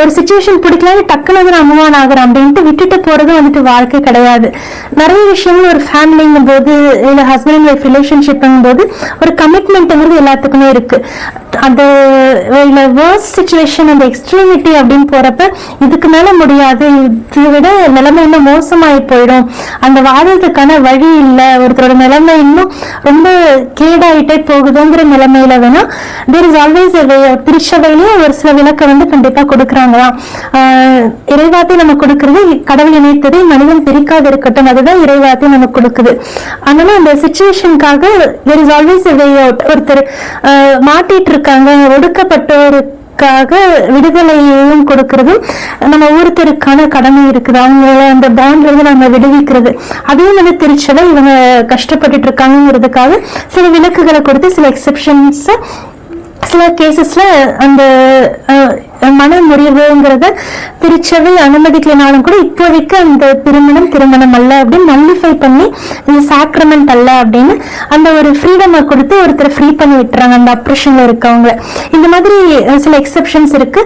ஒரு சுச்சுவேஷன் பிடிக்கலன்னு டக்குனு நான் மூவ் ஆன் ஆகுறேன் அப்படின்ட்டு விட்டுட்டு போறது வந்துட்டு வாழ்க்கை கிடையாது. நிறைய விஷயங்கள் ஒரு ஃபேமிலிங்கும் போது இல்ல ஹஸ்பண்ட் அண்ட் ஒய்ஃப் ரிலேஷன்ஷிப்ங்கும் போது ஒரு கமிட்மெண்ட்ங்கிறது எல்லாத்துக்குமே இருக்கு. அந்த வேர்ஸ்ட் சிச்சுவேஷன் அந்த எக்ஸ்ட்ரீமிட்டி அப்படின்னு போறப்ப இதுக்கு மேல முடியாது, இதை விட நிலைமை இன்னும் மோசமாயி போயிடும், அந்த வாழ்றதுக்கான வழி இல்லை, ஒருத்தரோட நிலைமை இன்னும் ரொம்ப கேடாயிட்டே போகுதுங்கிற நிலைமையில வேணா தேர் இஸ் ஆல்வேஸ் திருச்சபையிலேயே ஒரு சில விளக்க வந்து கண்டிப்பா கொடுக்குறாங்களாம். இறைவாத்தை நம்ம கொடுக்கறது கடவுள் இணைத்ததை மனிதன் பிரிக்காது இருக்கட்டும், அதுதான் இறைவாத்தை நமக்கு கொடுக்குது. அதனால அந்த சிச்சுவேஷனுக்காக there is always way out. ஒருத்தர் மாட்டிட்டு இருக்காங்க, ஒடுக்கப்பட்டோருக்காக விடுதலையையும் கொடுக்கறதும் நம்ம ஒவ்வொருத்தருக்கான கடமை இருக்குது. அவங்கள அந்த பாண்ட்ல இருந்து நம்ம விடுவிக்கிறது, அதையும் வந்து திருச்சபை இவங்க கஷ்டப்பட்டுட்டு இருக்காங்கிறதுக்காக சில விலக்குகளை கொடுத்து சில எக்ஸெப்ஷன்ஸ் சில கேசஸ்ல அந்த மன முறிவுங்கிறத திருச்சபை அனுமதிக்கலனாலும் கூட இப்போதைக்கு அந்த திருமணம் அல்ல அப்படின்னு நல்லிஃபை பண்ணி இது சாக்ரமெண்ட் அல்ல அப்படின்னு அந்த ஒரு ஃப்ரீடமை கொடுத்து ஒருத்தர் ஃப்ரீ பண்ணி விட்டுறாங்க அந்த அப்ரேஷன்ல இருக்கவங்க. இந்த மாதிரி சில எக்ஸெப்ஷன்ஸ் இருக்கு.